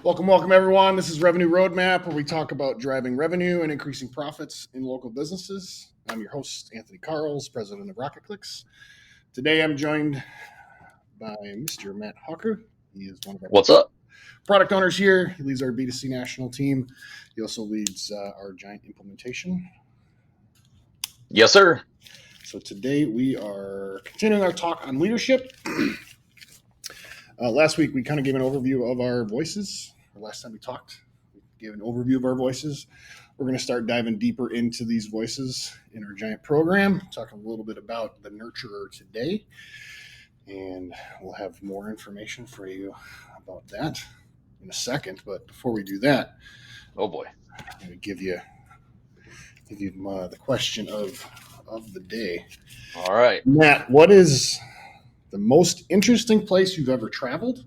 Welcome, everyone. This is Revenue Roadmap, where we talk about driving revenue and increasing profits in local businesses. I'm your host, Anthony Karls, president of Rocket Clicks. Today, I'm joined by Mr. Matt Hawker. He is one of our What's up? product owners here. He leads our B2C national team. He also leads our giant implementation. Yes, sir. So today, we are continuing our talk on leadership. Last week, we kind of gave an overview of our voices. Last time we talked, we gave an overview of our voices. We're going to start diving deeper into these voices in our giant program, talking a little bit about the nurturer today. And we'll have more information for you about that in a second. But before we do that, oh boy, I'm going to give you the question of the day. All right. Matt, what is the most interesting place you've ever traveled,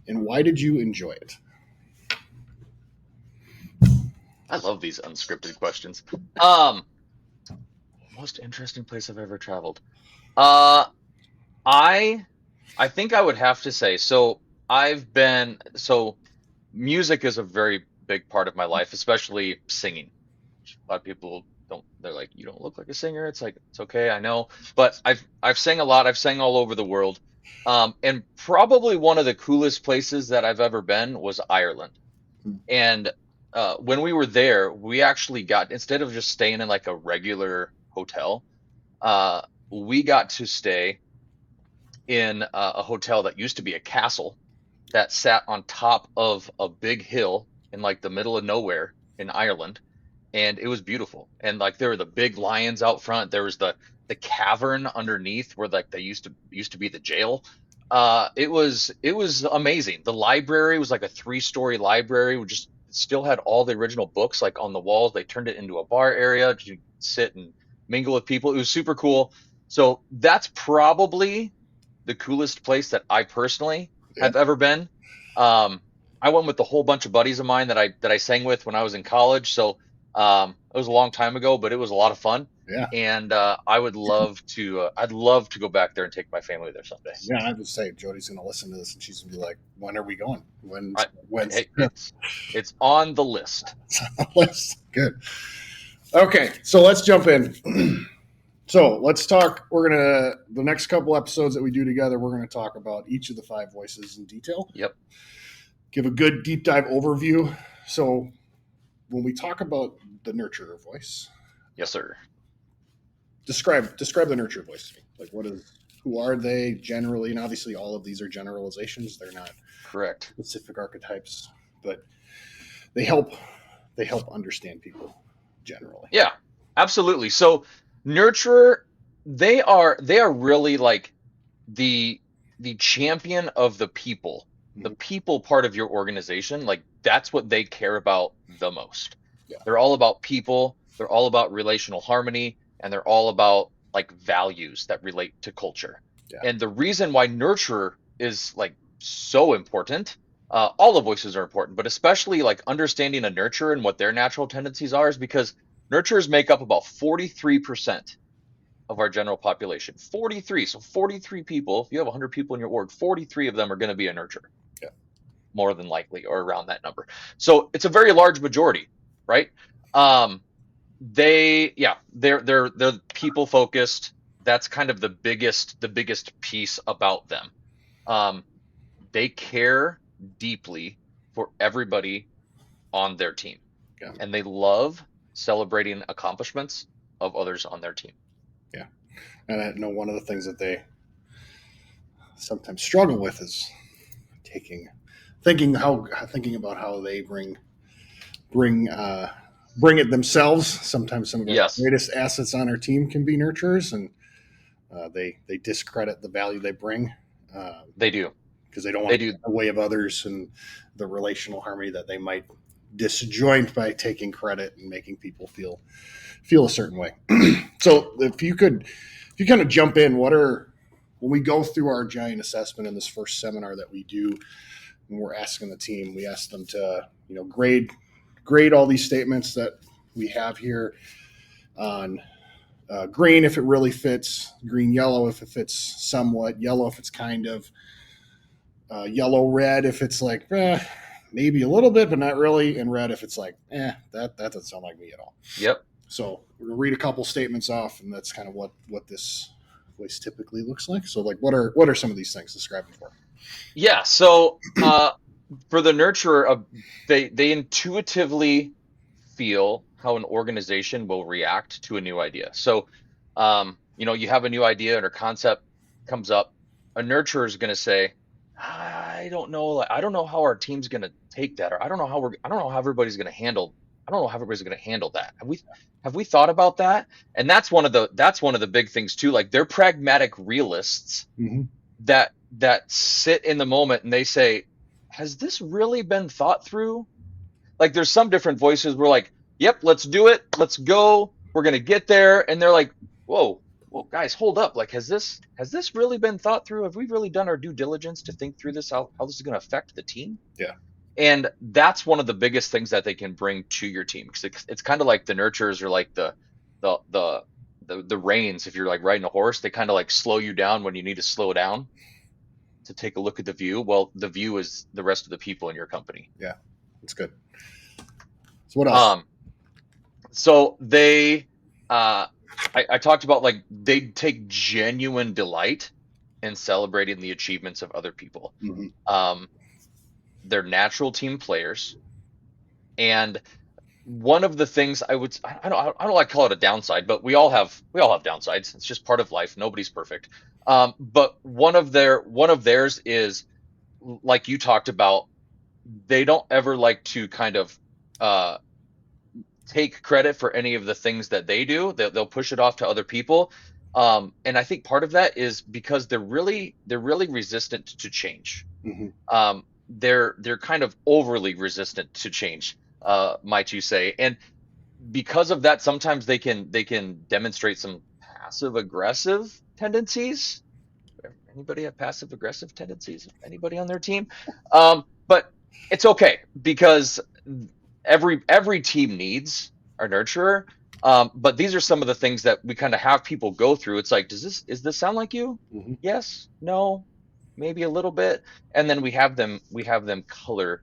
and why did you enjoy it? I love these unscripted questions. Most interesting place I've ever traveled. I think I would have to say, so music is a very big part of my life, especially singing. A lot of people they're like, you don't look like a singer. It's like, it's okay, I know. But I've sang a lot. I've sang all over the world. And probably one of the coolest places that I've ever been was Ireland. And when we were there, we actually got, instead of just staying in like a regular hotel, we got to stay in a hotel that used to be a castle that sat on top of a big hill in like the middle of nowhere in Ireland. And it was beautiful. And like there were the big lions out front. There was the cavern underneath where like they used to be the jail. It was amazing. The library was like a 3-story library. We just still had all the original books like on the walls. They turned it into a bar area to sit and mingle with people. It was super cool. So that's probably the coolest place that I personally have ever been. I went with a whole bunch of buddies of mine that I sang with when I was in college. So it was a long time ago, but it was a lot of fun. Yeah. And I would love to. I'd love to go back there and take my family there someday. Yeah, I would say Jody's going to listen to this and she's going to be like, "When are we going? When? Hey, it's on the list." It's on the list. Good. Okay, so let's jump in. So let's talk. The next couple episodes that we do together, we're going to talk about each of the 5 voices in detail. Yep. Give a good deep dive overview. So when we talk about the nurturer voice, yes, sir. Describe the nurturer voice to me. Like, who are they generally? And obviously, all of these are generalizations. They're not correct specific archetypes, but they help understand people generally. Yeah, absolutely. So nurturer, they are really like the champion of the people. The people part of your organization, like that's what they care about the most. Yeah. They're all about people, they're all about relational harmony, and they're all about like values that relate to culture. Yeah. And the reason why nurturer is like so important, all the voices are important, but especially like understanding a nurturer and what their natural tendencies are is because nurturers make up about 43% of our general population. 43. So 43 people, if you have 100 people in your org, 43 of them are going to be a nurturer. Yeah. More than likely, or around that number. So it's a very large majority, right? They're people focused. That's kind of the biggest piece about them. They care deeply for everybody on their team. Yeah. And they love celebrating accomplishments of others on their team. Yeah. And I know one of the things that they sometimes struggle with is thinking about how they bring it themselves. Sometimes some of the greatest assets on our team can be nurturers, and they discredit the value they bring. They do, because they don't want to get in the way of others and the relational harmony that they might disjoint by taking credit and making people feel a certain way. So if you kind of jump in, when we go through our giant assessment in this first seminar that we do, when we're asking the team, we ask them to, grade all these statements that we have here on green if it really fits, green, yellow if it fits somewhat, yellow if it's kind of, yellow, red if it's like, maybe a little bit, but not really. And red if it's like, that doesn't sound like me at all. Yep. So we're gonna read a couple statements off, and that's kind of what this voice typically looks like. So like, what are some of these things? Describe them for me. Yeah. So for the nurturer, they intuitively feel how an organization will react to a new idea. So, you have a new idea or concept comes up. A nurturer is going to say, "I don't know. Like, I don't know how our team's going to take that, or I don't know how everybody's going to handle. I don't know how everybody's going to handle that. Have we thought about that?" And that's one of the big things too. Like they're pragmatic realists Mm-hmm. that sit in the moment and they say, "Has this really been thought through?" Like there's some different voices where like, "Yep, let's do it. Let's go. We're gonna get there." And they're like, "Whoa, whoa, guys, hold up. Like, has this really been thought through? Have we really done our due diligence to think through this? How this is gonna affect the team?" Yeah. And that's one of the biggest things that they can bring to your team because it's kind of like the nurturers are like the the the reins. If you're like riding a horse, they kind of like slow you down when you need to slow down to take a look at the view. Well, the view is the rest of the people in your company. Yeah, that's good. So what else? So they, I talked about like they take genuine delight in celebrating the achievements of other people. Mm-hmm. Um, they're natural team players, and one of the things I don't like to call it a downside, but we all have downsides. It's just part of life. Nobody's perfect. But one of theirs is like you talked about. They don't ever like to kind of uh, take credit for any of the things that they do. They'll push it off to other people. And I think part of that is because they're really resistant to change. Mm-hmm. They're kind of overly resistant to change, might you say? And because of that, sometimes they can demonstrate some passive aggressive tendencies. Anybody have passive aggressive tendencies? Anybody on their team? But it's okay because every team needs a nurturer. But these are some of the things that we kind of have people go through. It's like, is this sound like you? Mm-hmm. Yes, no, maybe a little bit, and then we have them color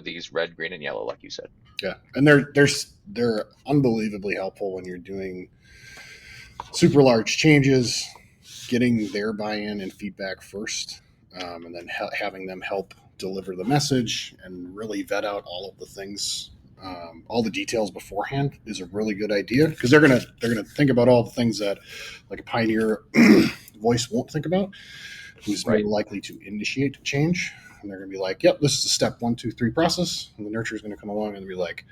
these red, green, and yellow, like you said. Yeah, and they're unbelievably helpful when you're doing super large changes, getting their buy-in and feedback first, and then having them help deliver the message and really vet out all of the things, all the details beforehand is a really good idea because they're gonna think about all the things that like a pioneer voice won't think about, who's more Right. likely to initiate change. And they're going to be like, "Yep, this is a step 1, 2, 3 process." And the nurturer is going to come along and be like,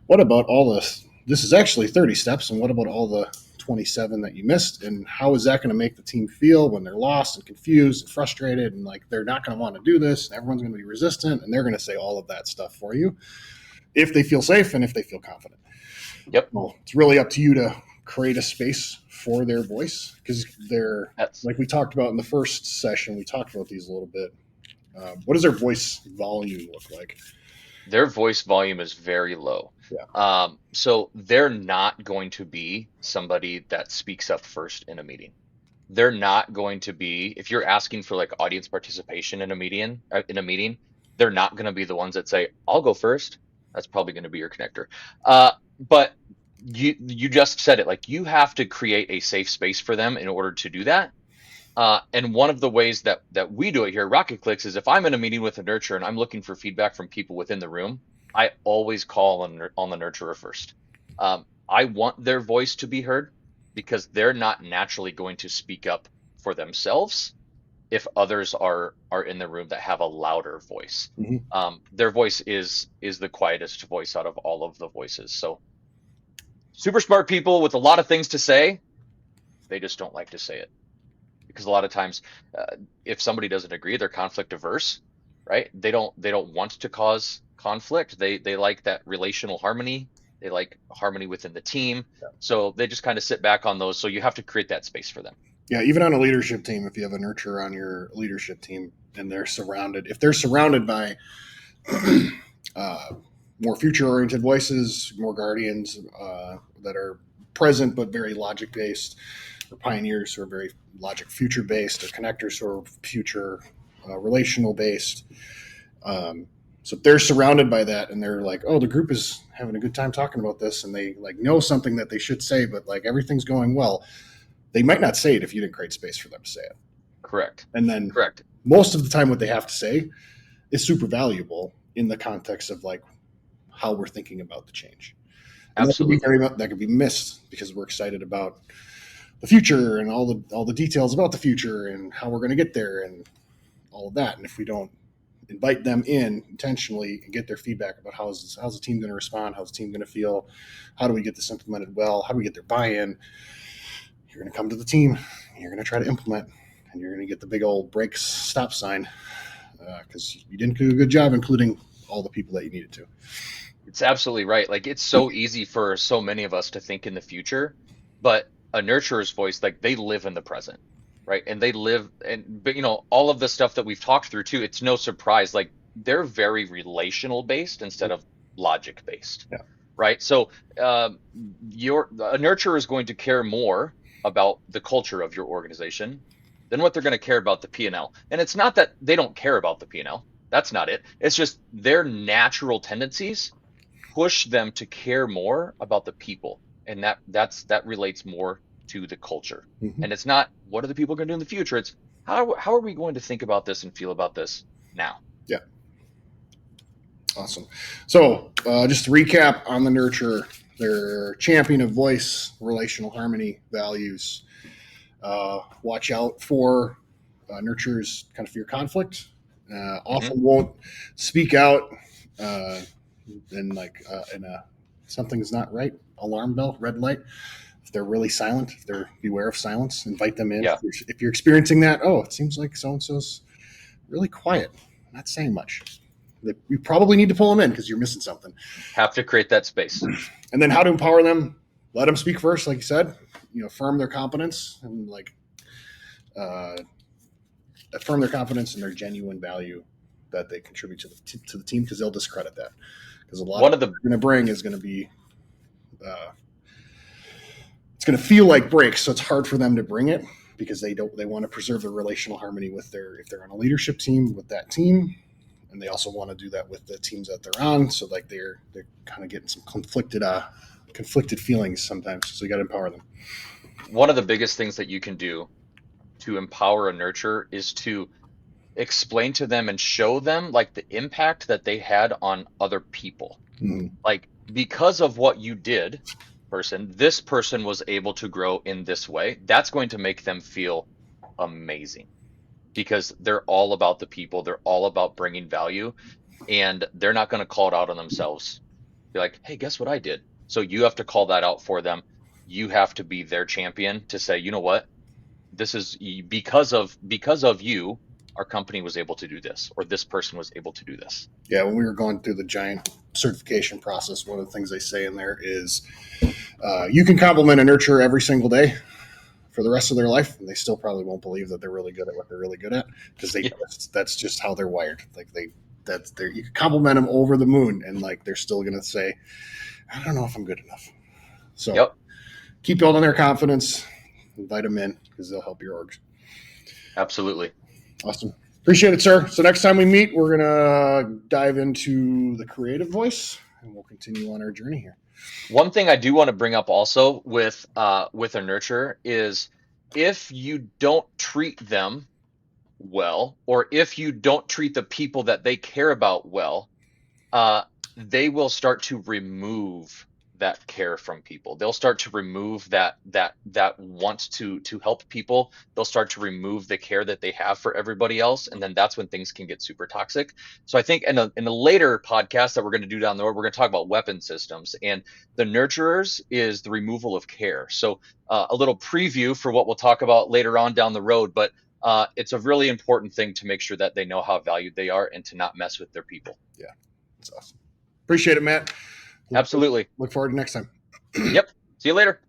"What about all this? This is actually 30 steps. And what about all the 27 that you missed? And how is that going to make the team feel when they're lost and confused and frustrated? And like, they're not going to want to do this. And everyone's going to be resistant. And they're going to say all of that stuff for you if they feel safe and if they feel confident." Yep. Well, it's really up to you to create a space for their voice because they're, That's like we talked about in the first session, we talked about these a little bit. What does their voice volume look like? Their voice volume is very low. Yeah. So they're not going to be somebody that speaks up first in a meeting. They're not going to be, if you're asking for like audience participation in a meeting, they're not going to be the ones that say, "I'll go first." That's probably going to be your connector. But you just said it, like you have to create a safe space for them in order to do that. And one of the ways that we do it here at Rocket Clicks is if I'm in a meeting with a nurturer and I'm looking for feedback from people within the room, I always call on the nurturer first. I want their voice to be heard because they're not naturally going to speak up for themselves if others are in the room that have a louder voice. Mm-hmm. Their voice is the quietest voice out of all of the voices. So super smart people with a lot of things to say, they just don't like to say it because a lot of times if somebody doesn't agree, they're conflict averse, right? They don't want to cause conflict. They like that relational harmony. They like harmony within the team. Yeah. So they just kind of sit back on those. So you have to create that space for them. Yeah, even on a leadership team, if you have a nurturer on your leadership team and if they're surrounded by uh, more future-oriented voices, more guardians that are present but very logic-based, or pioneers who are very logic future-based, or connectors who are future relational-based, So if they're surrounded by that and they're like, oh, the group is having a good time talking about this, and they like know something that they should say, but like everything's going well, they might not say it if you didn't create space for them to say it. Correct. And then Correct. most of the time what they have to say is super valuable in the context of like how we're thinking about the change. And Absolutely. that could be missed because we're excited about the future and all the details about the future and how we're going to get there and all of that. And if we don't invite them in intentionally and get their feedback about how's the team going to respond, how's the team going to feel, how do we get this implemented well, how do we get their buy-in, you're going to come to the team, you're going to try to implement, and you're going to get the big old brakes stop sign because you didn't do a good job including all the people that you needed to. It's absolutely right. Like it's so easy for so many of us to think in the future, but a nurturer's voice, like they live in the present, right? And they live and but all of the stuff that we've talked through too, it's no surprise. Like they're very relational based instead of logic based, Yeah. right? So your a nurturer is going to care more about the culture of your organization than what they're going to care about the P&L. And it's not that they don't care about the P&L. That's not it. It's just their natural tendencies push them to care more about the people, and that relates more to the culture. Mm-hmm. And it's not what are the people going to do in the future, it's how are we going to think about this and feel about this now. Yeah. Awesome. So just to recap on the nurturer, they're champion of voice, relational harmony, values. Watch out for nurturers kind of fear conflict, Hmm. often won't speak out and like in a something's not right, alarm bell, red light. If they're really silent, if they're beware of silence, invite them in. Yeah, If you're experiencing that, oh, it seems like so and so's really quiet, not saying much. You probably need to pull them in because you're missing something. have to create that space. And then how to empower them? Let them speak first, like you said. Affirm their competence and like affirm their competence and their genuine value that they contribute to the team because they'll discredit that because a lot of One of what the they're going to bring is going to be it's going to feel like breaks, so it's hard for them to bring it because they want to preserve the relational harmony with their if they're on a leadership team with that team, and they also want to do that with the teams that they're on. So like they're kind of getting some conflicted feelings sometimes. So you got to empower them. one of the biggest things that you can do to empower a nurture is to explain to them and show them like the impact that they had on other people. Mm-hmm. Like because of what you did, this person was able to grow in this way. That's going to make them feel amazing because they're all about the people, they're all about bringing value, and they're not going to call it out on themselves. Be like, hey, guess what I did? So you have to call that out for them. You have to be their champion to say, you know what, this is because of you, our company was able to do this, or this person was able to do this. Yeah, when we were going through the giant certification process, one of the things they say in there is you can compliment a nurturer every single day for the rest of their life, and they still probably won't believe that they're really good at what they're really good at because Yeah. that's just how they're wired. Like you can compliment them over the moon, and like they're still gonna say, I don't know if I'm good enough. So Yep. keep building their confidence, invite them in because they'll help your orgs. Absolutely. Awesome. Appreciate it, sir. So next time we meet, we're gonna dive into the creative voice, and we'll continue on our journey here. One thing I do want to bring up also with a nurture is if you don't treat them well, or if you don't treat the people that they care about well, uh, they will start to remove that care from people. They'll start to remove that want to help people. They'll start to remove the care that they have for everybody else, and then that's when things can get super toxic. So I think in a later podcast that we're going to do down the road, we're going to talk about weapon systems, and the nurturers is the removal of care. So a little preview for what we'll talk about later on down the road, but it's a really important thing to make sure that they know how valued they are and to not mess with their people. Yeah, that's awesome. Appreciate it, Matt. Absolutely. Look forward to next time. Yep. See you later.